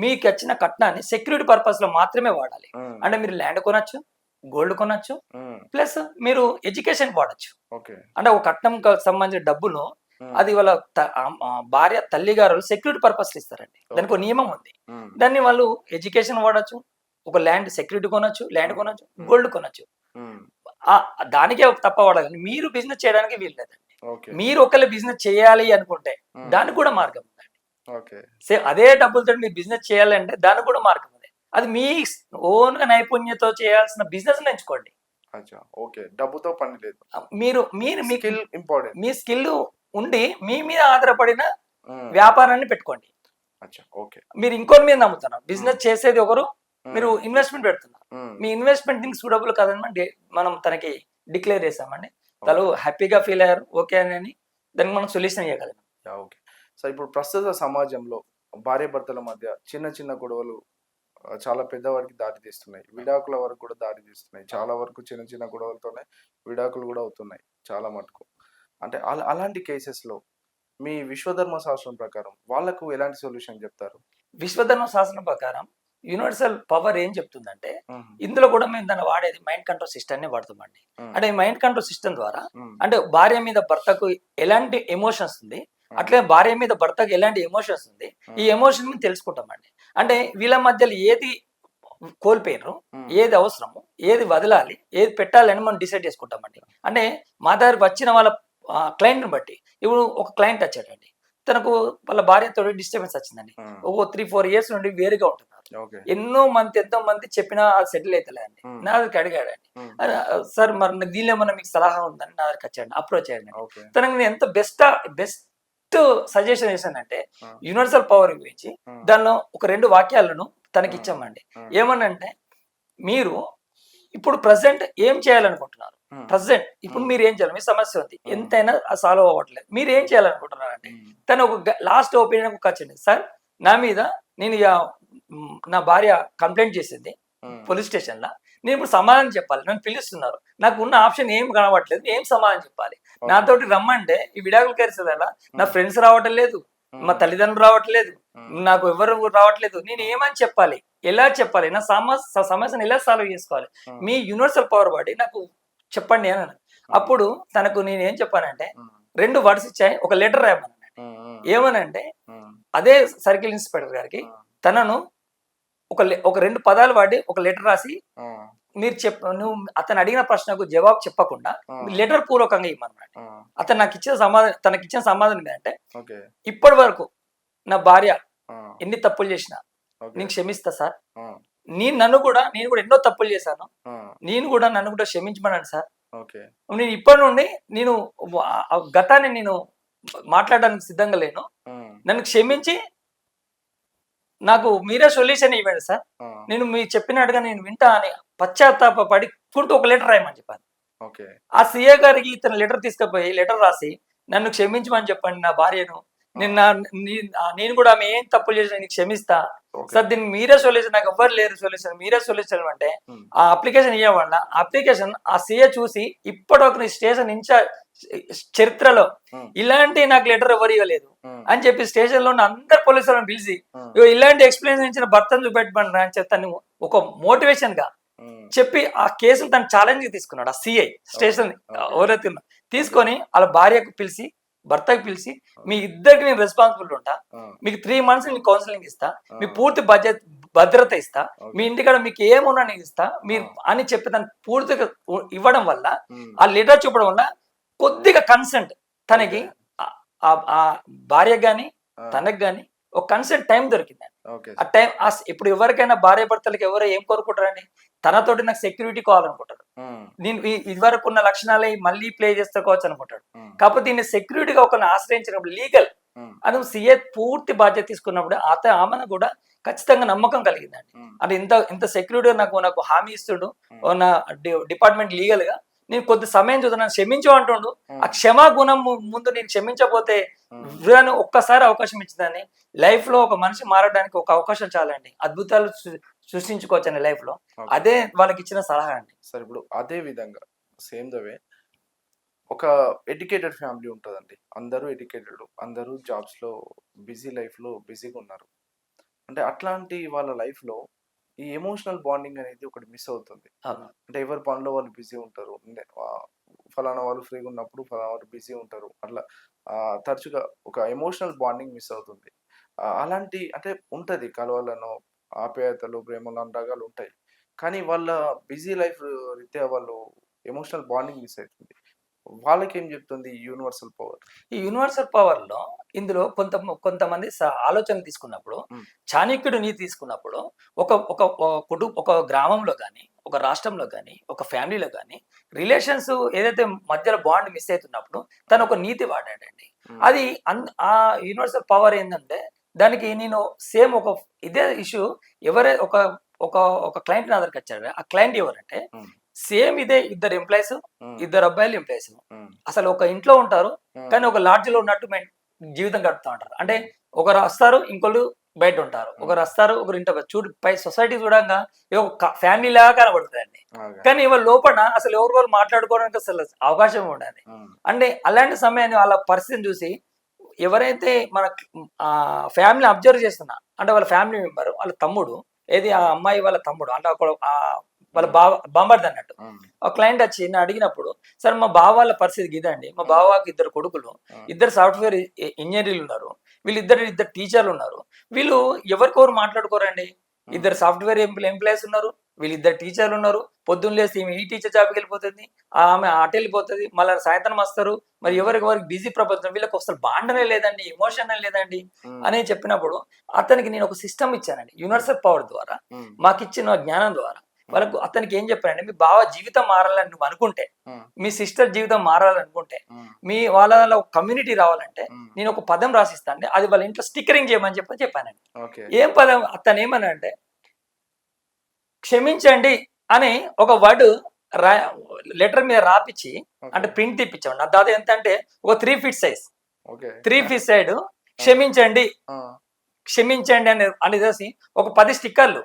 మీకు వచ్చిన కట్నాన్ని సెక్యూరిటీ పర్పస్ లో మాత్రమే వాడాలి. అంటే మీరు ల్యాండ్ కొనొచ్చు, గోల్డ్ కొనొచ్చు, ప్లస్ మీరు ఎడ్యుకేషన్ వాడచ్చు. అంటే ఒక కట్నం సంబంధించిన డబ్బును అది వాళ్ళ భార్య తల్లిగారు సెక్యూరిటీ పర్పస్ ఇస్తారండి, దానికి ఒక నియమం ఉంది. దాన్ని వాళ్ళు ఎడ్యుకేషన్ వాడచ్చు, ఒక ల్యాండ్ సెక్యూరిటీ కొనొచ్చు, గోల్డ్ కొనొచ్చు. దానికే తప్ప వాడాలి. మీరు బిజినెస్ చేయడానికి వీల్లేదండి. మీరు ఒకవేళ బిజినెస్ చేయాలి అనుకుంటే దానికి కూడా మార్గం ఉందండి. అదే డబ్బులతో మీరు బిజినెస్ చేయాలంటే దానికి కూడా మార్గం ఉంది. అది మీ ఓన్ గా నైపుణ్యతో చేయాల్సిన బిజినెస్ ఎంచుకోండి. డబ్బుతో పని లేదు. మీరు మీ స్కిల్ ఉండి మీ మీద ఆధారపడిన వ్యాపారాన్ని పెట్టుకోండి. మీరు ఇంకోటి మీద నమ్ముతున్నారు, బిజినెస్ చేసేది ఒకరు, మీరు ఇన్వెస్ట్మెంట్ పెడుతున్నారు, మీ ఇన్వెస్ట్మెంట్ థింగ్స్ సూటబుల్ కాదని మనం తనకి డిక్లేర్ చేసామండి. తను హ్యాపీగా ఫీల్ అయ్యారు, ఓకే అని దానికి మనం సొల్యూషన్ ఇవ్వగలం. సో ఇప్పుడు ప్రస్తుత సమాజంలో భార్యాభర్తల మధ్య చిన్న గొడవలు చాలా పెద్దవారికి దారి తీస్తున్నాయి, విడాకుల వరకు కూడా దారి తీస్తున్నాయి. చాలా వరకు చిన్న గొడవలతోనే విడాకులు కూడా అవుతున్నాయి చాలా మటుకు. అంటే అలాంటి కేసెస్ లో మీ విశ్వధర్మ శాస్త్రం ప్రకారం వాళ్ళకు ఎలాంటి సొల్యూషన్ చెప్తారు? విశ్వధర్మ శాస్త్రం ప్రకారం యూనివర్సల్ పవర్ ఏం చెప్తుందంటే, ఇందులో కూడా మేము దాన్ని వాడేది మైండ్ కంట్రోల్ సిస్టమ్ ని వాడుతామండి. అంటే మైండ్ కంట్రోల్ సిస్టమ్ ద్వారా అంటే భార్య మీద భర్తకు ఎలాంటి ఎమోషన్స్ ఉంది, అట్లే భార్య మీద భర్తకు ఎలాంటి ఎమోషన్స్ ఉంది, ఈ ఎమోషన్ మేము తెలుసుకుంటామండి. అంటే వీళ్ళ మధ్యలో ఏది కోల్పోయినరు, ఏది అవసరము, ఏది వదలాలి, ఏది పెట్టాలి అని మనం డిసైడ్ చేసుకుంటామండి. అంటే మా దగ్గరకు వచ్చిన వాళ్ళ క్లయింట్ ని బట్టి, ఇప్పుడు ఒక క్లయింట్ వచ్చాడండి, తనకు వాళ్ళ భార్యతో డిస్టర్బెన్స్ వచ్చిందండి, ఒక 3-4 years నుండి వేరుగా ఉంటున్నారు. ఎంతో మంది చెప్పినా అది సెటిల్ అవుతలేదండి. నా దగ్గరికి అడిగాడండి, సార్ మరి దీనిలో ఏమన్నా మీకు సలహా ఉందని నా దగ్గరికి వచ్చాడు, అప్రోచ్ అయ్యాడు. తనకు నేను ఎంత బెస్ట్ సజెషన్ చేశానంటే యూనివర్సల్ పవర్ గురించి, దానిలో ఒక 2 వాక్యాలను తనకి ఇచ్చామండి. ఏమనంటే, మీరు ఇప్పుడు ప్రజెంట్ ఏం చేయాలనుకుంటున్నారు, ఇప్పుడు మీరు ఏం చేయాలి, మీ సమస్య ఉంది, ఎంతైనా సాల్వ్ అవ్వట్లేదు, మీరు ఏం చేయాలనుకుంటున్నారంటే తను ఒక లాస్ట్ ఒపీనియన్ వచ్చింది. సార్ నా మీద నా భార్య కంప్లైంట్ చేసింది పోలీస్ స్టేషన్ లా, నేను ఇప్పుడు సమాధానం చెప్పాలి, నన్ను పిలుస్తున్నారు, నాకు ఉన్న ఆప్షన్ ఏం కనబడట్లేదు, ఏం సమాధానం చెప్పాలి? నాతోటి రమ్మంటే ఈ విడాకులు కేసుల నా ఫ్రెండ్స్ రావటం లేదు, మా తల్లిదండ్రులు రావట్లేదు, నాకు ఎవరు రావట్లేదు, నేను ఏమని చెప్పాలి, ఎలా చెప్పాలి, నా సమస్యను ఎలా సాల్వ్ చేసుకోవాలి? మీ యూనివర్సల్ పవర్ బాడీ నాకు చెప్పండి అని అన్నాను. అప్పుడు తనకు నేను ఏం చెప్పానంటే 2 వర్డ్స్ ఇచ్చాయి, ఒక లెటర్ రాయమన్నాను. ఏమనంటే అదే సర్కిల్ ఇన్స్పెక్టర్ గారికి తనను ఒక 2 పదాలు వాడి ఒక లెటర్ రాసి మీరు నువ్వు అతను అడిగిన ప్రశ్నకు జవాబు చెప్పకుండా లెటర్ పూర్వకంగా ఇవ్వమన్నాడు. అతను నాకు ఇచ్చిన సమాధానం, తనకి ఇచ్చిన సమాధానం ఏంటంటే ఇప్పటి వరకు నా భార్య ఎన్ని తప్పులు చేసినా నేను క్షమిస్తా సార్, నేను కూడా ఎన్నో తప్పులు చేశాను, నన్ను కూడా క్షమించమన్నాను సార్. నేను ఇప్పటి నుండి నేను గతాన్ని నేను మాట్లాడడానికి సిద్ధంగా లేను, నన్ను క్షమించి నాకు మీరే సొల్యూషన్ ఇవ్వండి సార్, నేను మీరు చెప్పినట్టుగా నేను వింటా అని పశ్చాత్తాప పడి కుంటూ ఒక లెటర్ రాయమని చెప్పాను. ఆ సీఏ గారికి ఇతను లెటర్ తీసుకుపోయి లెటర్ రాసి నన్ను క్షమించమని చెప్పండి నా భార్యను, నేను కూడా ఆమె ఏం తప్పులు చేసిన నీకు క్షమిస్తా సార్, దీన్ని మీరే సొల్యూషన్, నాకు ఎవ్వరు లేరు సొల్యూషన్, మీరే సొల్యూషన్ అంటే ఆ అప్లికేషన్ ఇవ్వకుండా అప్లికేషన్ ఆ సీఏ చూసి ఇప్పటివరకు నీ స్టేషన్ ఇన్ఛార్జ్ చరిత్రలో ఇలాంటి నాకు లెటర్ ఎవరు ఇవ్వలేదు అని చెప్పి స్టేషన్ లో ఉన్న అందరు పోలీసులను పిలిచి ఇలాంటి ఎక్స్ప్లెయిన్ ఇచ్చిన భర్తను చూపెట్టమని అని చెప్తాను ఒక మోటివేషన్ గా చెప్పి ఆ కేసును తను ఛాలెంజ్ తీసుకున్నాడు. ఆ సిఐ స్టేషన్ ఎవరైతే తీసుకొని వాళ్ళ భార్యకు పిలిచి భర్తకు పిలిచి మీ ఇద్దరికి నేను రెస్పాన్సిబిలిటీ ఉంటా, మీకు 3 months మీకు కౌన్సిలింగ్ ఇస్తా, మీ పూర్తి భద్రత ఇస్తా, మీ ఇంటికాడ మీకు ఏమున్నా నేను ఇస్తా మీరు అని చెప్పి తను పూర్తిగా ఇవ్వడం వల్ల ఆ లెటర్ చూపడం వల్ల కొద్దిగా కన్సెంట్ తనకి ఆ భార్యకు గాని తనకు గాని ఒక కన్సెంట్ టైం దొరికింది. ఆ టైం ఇప్పుడు ఎవరికైనా భార్య భర్తలకు ఎవరో ఏం కోరుకుంటారండి, తనతోటి నాకు సెక్యూరిటీ కావాలనుకుంటారు, నేను ఇదివరకు ఉన్న లక్షణాలే మళ్ళీ ప్లే చేసుకోవచ్చు అనుకుంటాడు. కాకపోతే దీన్ని సెక్యూరిటీగా ఒకరిని ఆశ్రయించినప్పుడు లీగల్ అని సీఏ పూర్తి బాధ్యత తీసుకున్నప్పుడు ఆమెను కూడా ఖచ్చితంగా నమ్మకం కలిగిందండి. అంటే ఇంత సెక్యూరిటీ నాకు హామీ ఇస్తుడు నా డిపార్ట్మెంట్ లీగల్ గా, నేను కొద్ది సమయం చూద్దాను క్షమించు అంటుండు, ఆ క్షమా గుణం ముందు నేను క్షమించకపోతే ఒక్కసారి అవకాశం ఇచ్చిందని లైఫ్ లో ఒక మనిషి మారడానికి ఒక అవకాశం చాలండి, అద్భుతాలు సృష్టించుకోవచ్చండి లైఫ్ లో. అదే వాళ్ళకి ఇచ్చిన సలహా అండి. సరే, ఇప్పుడు అదే విధంగా సేమ్ ద వే ఒక ఎడ్యుకేటెడ్ ఫ్యామిలీ ఉంటుందండి, అందరూ ఎడ్యుకేటెడ్, అందరూ జాబ్స్లో బిజీ లైఫ్లో బిజీగా ఉన్నారు. అంటే అట్లాంటి వాళ్ళ లైఫ్లో ఈ ఎమోషనల్ బాండింగ్ అనేది ఒకటి మిస్ అవుతుంది. అంటే ఎవరి పనిలో వాళ్ళు బిజీ ఉంటారు, ఫలానా వాళ్ళు ఫ్రీగా ఉన్నప్పుడు ఫలానా వాళ్ళు బిజీ ఉంటారు, అట్లా తరచుగా ఒక ఎమోషనల్ బాండింగ్ మిస్ అవుతుంది. అలాంటి అంటే ఉంటుంది, కలవలను ఆప్యాయతలు ప్రేమలు అనురాగాలు ఉంటాయి, కానీ వాళ్ళ బిజీ లైఫ్ రీత్యా వాళ్ళు ఎమోషనల్ బాండింగ్ మిస్ అవుతుంది. వాళ్ళకి ఏం చెప్తుంది యూనివర్సల్ పవర్? ఈ యూనివర్సల్ పవర్ లో ఇందులో కొంతమంది ఆలోచనలు తీసుకున్నప్పుడు, చాణక్యుడు నీతి తీసుకున్నప్పుడు ఒక గ్రామంలో కానీ ఒక రాష్ట్రంలో కానీ ఒక ఫ్యామిలీలో కానీ రిలేషన్స్ ఏదైతే మధ్యలో బాండ్ మిస్ అవుతున్నప్పుడు తను ఒక నీతి వాడాడండి. అది ఆ యూనివర్సల్ పవర్ ఏంటంటే దానికి నేను సేమ్ ఇదే ఇష్యూ ఎవరే ఒక క్లయింట్ నా దగ్గరికి వచ్చాడు. ఆ క్లయింట్ ఎవరంటే సేమ్ ఇదే ఇద్దరు ఎంప్లాయీస్, ఇద్దరు అబ్బాయిలు ఎంప్లాయీస్, అసలు ఒక ఇంట్లో ఉంటారు కానీ ఒక లాడ్జ్ లో ఉన్నట్టు జీవితం గడుపుతూ ఉంటారు. అంటే ఒకరు వస్తారు ఇంకొకరు బయట ఉంటారు, ఒకరు వస్తారు ఒకరు ఇంట పై సొసైటీ చూడంగా ఫ్యామిలీ లాగా కనబడుతుందండి. కానీ ఇవాళ లోపల అసలు ఎవరు మాట్లాడుకోవడానికి అసలు అవకాశం ఉండాలి. అంటే అలాంటి సమయాన్ని వాళ్ళ పరిస్థితిని చూసి ఎవరైతే మన ఫ్యామిలీ అబ్జర్వ్ చేస్తున్నా అంటే వాళ్ళ ఫ్యామిలీ మెంబర్ వాళ్ళ తమ్ముడు, ఏది ఆ అమ్మాయి వాళ్ళ తమ్ముడు అంటే వాళ్ళ బాంబర్ది అన్నట్టు, ఒక క్లయింట్ వచ్చి నేను అడిగినప్పుడు సార్ మా బావ వాళ్ళ పరిస్థితి ఇదండి, మా బావకి 2 కొడుకులు, 2 సాఫ్ట్వేర్ ఇంజనీర్లు ఉన్నారు, ఇద్దరు టీచర్లు ఉన్నారు, వీళ్ళు ఎవరికొరు మాట్లాడుకోరండి, 2 సాఫ్ట్వేర్ ఎంప్లాయీస్ ఉన్నారు, వీళ్ళిద్దరు టీచర్లు ఉన్నారు, పొద్దున్న లేసి ఈ టీచర్ జాబ్కి వెళ్ళిపోతుంది, ఆమె అటు వెళ్ళిపోతుంది, మళ్ళీ సాయంత్రం వస్తారు, మరి ఎవరికి బిజీ ప్రపంచం, వీళ్ళకి అసలు బాండనే లేదండి, ఎమోషన్ లేదండి అని చెప్పినప్పుడు అతనికి నేను ఒక సిస్టమ్ ఇచ్చానండి యూనివర్సల్ పవర్ ద్వారా, మాకు ఇచ్చిన జ్ఞానం ద్వారా వాళ్ళకు అతనికి ఏం చెప్పానంటే మీ బావ జీవితం మారాలని నువ్వు అనుకుంటే, మీ సిస్టర్ జీవితం మారాలనుకుంటే, మీ వాళ్ళ కమ్యూనిటీ రావాలంటే నేను ఒక పదం రాసిస్తాను, అది వాళ్ళ ఇంట్లో స్టిక్కరింగ్ చేయమని చెప్పానండి. ఏం పదం అతను ఏమనంటే క్షమించండి అని ఒక వర్డ్ లెటర్ మీద రాపిచ్చి అంటే ప్రింట్ తీపిచ్చామండి. దాదాపు ఎంత అంటే ఒక 3 feet సైజ్, 3 feet సైడ్ క్షమించండి అని చేసి ఒక 10 స్టిక్కర్లు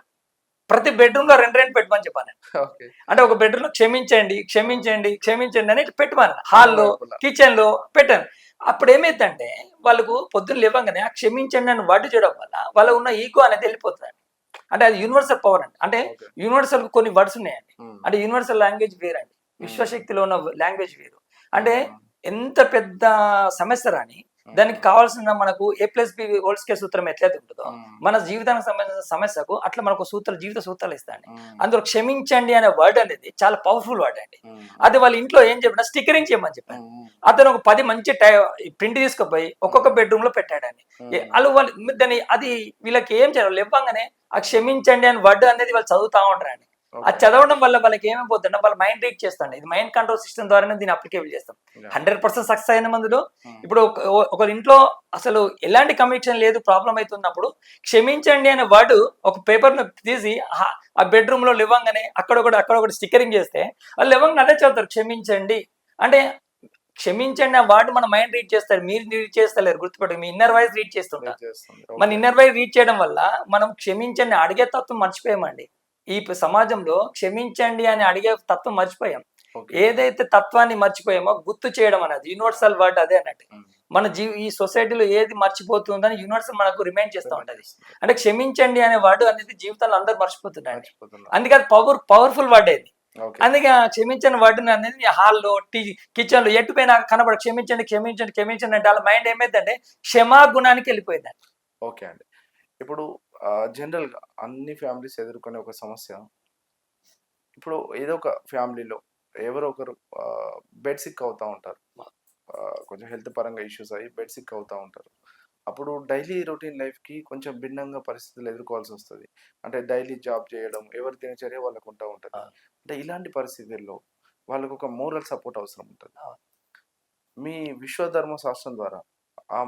ప్రతి బెడ్రూమ్ లో రెండు పెట్టమని చెప్పాను. ఓకే. అంటే ఒక బెడ్రూమ్ లో క్షమించండి క్షమించండి క్షమించండి అని పెట్టమని హాల్లో వైపులా. కిచెన్ లో పెట్టాను. అప్పుడు ఏమైందంటే వాళ్ళకు పొద్దున్న లేవగానే ఆ క్షమించండి అని వర్డ్ చేయడం వల్ల వాళ్ళ ఉన్న ఈగో అనేది వెళ్ళిపోతుంది. అంటే అది యూనివర్సల్ పవర్ అండి. అంటే ఓకే. యూనివర్సల్ కొన్ని వర్డ్స్ ఉన్నాయండి. ఉమ్. అంటే యూనివర్సల్ లాంగ్వేజ్ వేరండి. విశ్వశక్తిలో ఉన్న లాంగ్వేజ్ వేరు. అంటే ఉమ్. ఎంత పెద్ద సమస్య రాని ఉమ్. దానికి కావాల్సిన మనకు A+B హోల్ స్క్వేర్ సూత్రం ఎట్లయితే ఉంటుందో ఉమ్. మన జీవితానికి సంబంధించిన సమస్యకు అట్లా మనకు సూత్రాలు జీవిత సూత్రాలు ఇస్తాయండి. ఉమ్. అందులో క్షమించండి అనే వర్డ్ అనేది చాలా పవర్ఫుల్ వర్డ్ అండి. ఉమ్. అది వాళ్ళ ఇంట్లో ఏం చెప్పినా స్టిక్కరింగ్ చేయమని చెప్పాను. ఉమ్. అతను ఒక 10 మంచి ప్రింట్ తీసుకుపోయి ఒక్కొక్క బెడ్రూమ్ లో పెట్టాడని. వాళ్ళు దాన్ని అది వీళ్ళకి ఏం చేయాలి లేవగానే ఆ క్షమించండి అని వర్డ్ అనేది వాళ్ళు చదువుతా ఉంటారండి. అది చదవడం వల్ల వాళ్ళకి ఏమైపోతుందంటే వాళ్ళ మైండ్ రీడ్ చేస్తాండి. ఇది మైండ్ కంట్రోల్ సిస్టమ్ ద్వారానే దీన్ని అప్లికేబుల్ చేస్తాం. 100% సక్సెస్ అయిన మందులో ఇప్పుడు ఒక ఇంట్లో అసలు ఎలాంటి కమిషన్ లేదు ప్రాబ్లం అవుతున్నప్పుడు క్షమించండి అనే వర్డ్ ఒక పేపర్ తీసి ఆ బెడ్రూమ్ లో లేవంగానే అక్కడొకటి స్టిక్కరింగ్ చేస్తే వాళ్ళు లేవంగానే అదే చదువుతారు క్షమించండి అంటే. క్షమించండి ఆ వర్డ్ మన మైండ్ రీడ్ చేస్తారు. మీరు రీడ్ చేస్తలేరు, గుర్తుపెట్టు. మీ ఇన్నర్ వాయిస్ రీడ్ చేస్తుంటారు. మన ఇన్నర్ వాయిస్ రీడ్ చేయడం వల్ల మనం క్షమించండి అడిగే తత్వం మర్చిపోయామండి. ఈ సమాజంలో క్షమించండి అని అడిగే తత్వం మర్చిపోయాం. ఏదైతే తత్వాన్ని మర్చిపోయామో గుర్తు చేయడం అనేది యూనివర్సల్ వర్డ్ అదే అన్నట్టు. మన ఈ సొసైటీలో ఏది మర్చిపోతుందని యూనివర్సల్ మనకు రిమైండ్ చేస్తూ ఉంటది. అంటే క్షమించండి అనే వర్డ్ అనేది జీవితంలో అందరూ మర్చిపోతున్నారండి. అందుకే అది పవర్ఫుల్ వర్డ్ అది. అందుకే క్షమించని వర్డ్ అనేది హాల్లో కిచెన్ లో ఎట్టుపోయినా కనబడ క్షమించండి క్షమించండి క్షమించండి అంటే వాళ్ళ మైండ్ ఏమైందంటే క్షమాగుణానికి వెళ్ళిపోయిందండి. ఓకే అండి. ఇప్పుడు జనరల్ గా అన్ని ఫ్యామిలీస్ ఎదుర్కొనే ఒక సమస్య, ఇప్పుడు ఏదో ఒక ఫ్యామిలీలో ఎవరో ఒకరు బెడ్ సిక్ అవుతూ ఉంటారు. కొంచెం హెల్త్ పరంగా ఇష్యూస్ అయ్యి బెడ్ సిక్ అవుతూ ఉంటారు. అప్పుడు డైలీ రొటీన్ లైఫ్కి కొంచెం భిన్నంగా పరిస్థితులు ఎదుర్కోవాల్సి వస్తుంది. అంటే డైలీ జాబ్ చేయడం, ఎవరి దినచర్య వాళ్ళకు ఉంటూ ఉంటుంది. అంటే ఇలాంటి పరిస్థితుల్లో వాళ్ళకు ఒక మోరల్ సపోర్ట్ అవసరం ఉంటుంది. మీ విశ్వధర్మ శాస్త్రం ద్వారా ఆ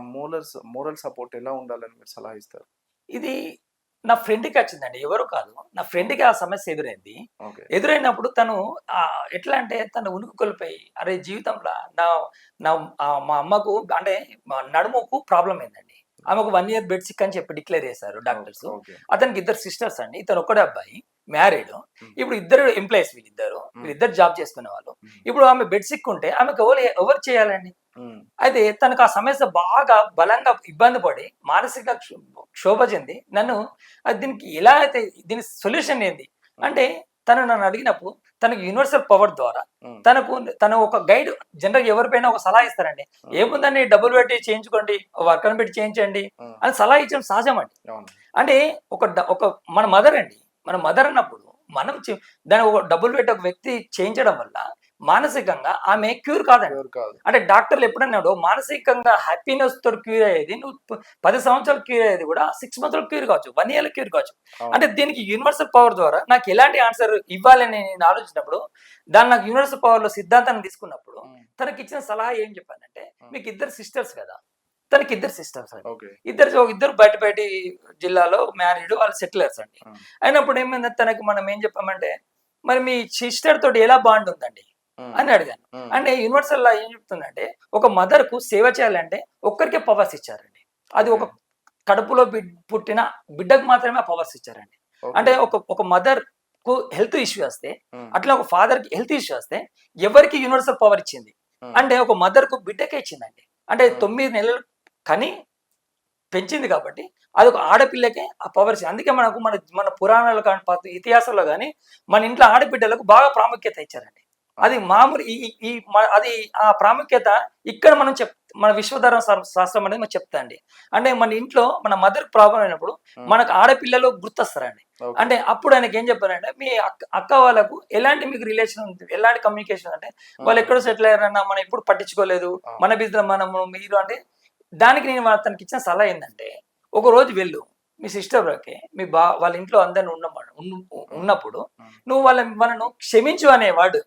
మోరల్ సపోర్ట్ ఎలా ఉండాలని మీరు సలహా ఇస్తారు? ఇది నా ఫ్రెండ్కి వచ్చిందండి, ఎవరు కాదు. నా ఫ్రెండ్కి ఆ సమస్య ఎదురైంది. ఎదురైనప్పుడు తను ఎట్లా అంటే తను ఉనికి కోల్పోయి అరే జీవితంలో మా అమ్మకు అంటే నడుముకు ప్రాబ్లం అయిందండి. ఆమెకు 1 year బెడ్ సిక్ అని చెప్పి డిక్లేర్ చేశారు డాక్టర్స్. అతనికి 2 sisters అండి. ఇతను ఒక్కడే అబ్బాయి, మ్యారీడ్. ఇప్పుడు 2 ఎంప్లాయీస్ వీళ్ళిద్దరు జాబ్ చేసుకునే వాళ్ళు. ఇప్పుడు ఆమె బెడ్ సిక్ ఉంటే ఆమెకు ఎవరు చేయాలండి? అయితే తనకు ఆ సమస్య బాగా బలంగా ఇబ్బంది పడి మానసిక క్షోభ చెంది దీనికి ఎలా అయితే దీని సొల్యూషన్ ఏంది అంటే తను నన్ను అడిగినప్పుడు తనకు యూనివర్సల్ పవర్ ద్వారా తను ఒక గైడ్ జనరల్ ఎవరిపైనా ఒక సలహా ఇస్తారండి. ఏముందని డబ్బులు పెట్టి చేయించుకోండి, వర్కర్ని పెట్టి చేయించండి అని సలహా ఇచ్చడం సహజం అండి. అంటే ఒక మన మదర్ అండి, మన మదర్ అన్నప్పుడు మనం దాని ఒక డబ్బులు పెట్టి ఒక వ్యక్తి చేయించడం వల్ల మానసికంగా ఆమె క్యూర్ కాదండి. అంటే డాక్టర్లు ఎప్పుడన్నాడు మానసికంగా హ్యాపీనెస్ తోటి క్యూర్ అయ్యేది నువ్వు 10 సంవత్సరాలు క్యూర్ అయ్యేది కూడా 6 months క్యూర్ కావచ్చు, 1 year క్యూర్ కావచ్చు. అంటే దీనికి యూనివర్సల్ పవర్ ద్వారా నాకు ఎలాంటి ఆన్సర్ ఇవ్వాలని నేను ఆలోచించినప్పుడు దాన్ని నాకు యూనివర్సల్ పవర్ లో సిద్ధాంతాన్ని తీసుకున్నప్పుడు తనకి ఇచ్చిన సలహా ఏం చెప్పానంటే మీకు 2 sisters కదా, తనకి 2 sisters అండి. ఇద్దరు బయట జిల్లాలో మ్యారీడ్, వాళ్ళు సెటిలర్స్ అండి. అయినప్పుడు ఏమైంది తనకి మనం ఏం చెప్పామంటే మరి మీ సిస్టర్ తోటి ఎలా బాండ్ ఉందండి అని అడిగాను. అంటే యూనివర్సల్ లా ఏం చెప్తుందంటే ఒక మదర్ కు సేవ చేయాలంటే ఒక్కరికే పవర్స్ ఇచ్చారండి. అది ఒక కడుపులో పుట్టిన బిడ్డకు మాత్రమే పవర్స్ ఇచ్చారండి. అంటే ఒక మదర్ కు హెల్త్ ఇష్యూ వస్తే అట్లా ఒక ఫాదర్ కి హెల్త్ ఇష్యూ వస్తే ఎవరికి యూనివర్సల్ పవర్ ఇచ్చింది అంటే ఒక మదర్ కు బిడ్డకే ఇచ్చిందండి. అంటే 9 నెలలు కని పెంచింది కాబట్టి అది ఒక ఆడపిల్లకే ఆ పవర్స్. అందుకే మన పురాణాలు కానీ ఇతిహాసంలో కానీ మన ఇంట్లో ఆడబిడ్డలకు బాగా ప్రాముఖ్యత ఇచ్చారండి. అది మామూలు అది ఆ ప్రాముఖ్యత ఇక్కడ మన విశ్వధర్మ శాస్త్రం అనేది మనం చెప్తా అండి. అంటే మన ఇంట్లో మన మదర్ ప్రాబ్లం అయినప్పుడు మనకు ఆడపిల్లలు గుర్తొస్తారండి. అంటే అప్పుడు ఆయనకి ఏం చెప్పారంటే మీ అక్క వాళ్ళకు ఎలాంటి మీకు రిలేషన్ ఉంది, ఎలాంటి కమ్యూనికేషన్ అంటే వాళ్ళు ఎక్కడో సెటిల్ అయ్యారన్నా మనం ఎప్పుడు పట్టించుకోలేదు, మన బిజినెస్ మీరు అంటే దానికి నేను తనకి ఇచ్చిన సలహా ఏంటంటే ఒక రోజు వెళ్ళు మీ సిస్టర్కి మీ వాళ్ళ ఇంట్లో అందరిని ఉన్నప్పుడు నువ్వు వాళ్ళను క్షమించు అనేవాడు.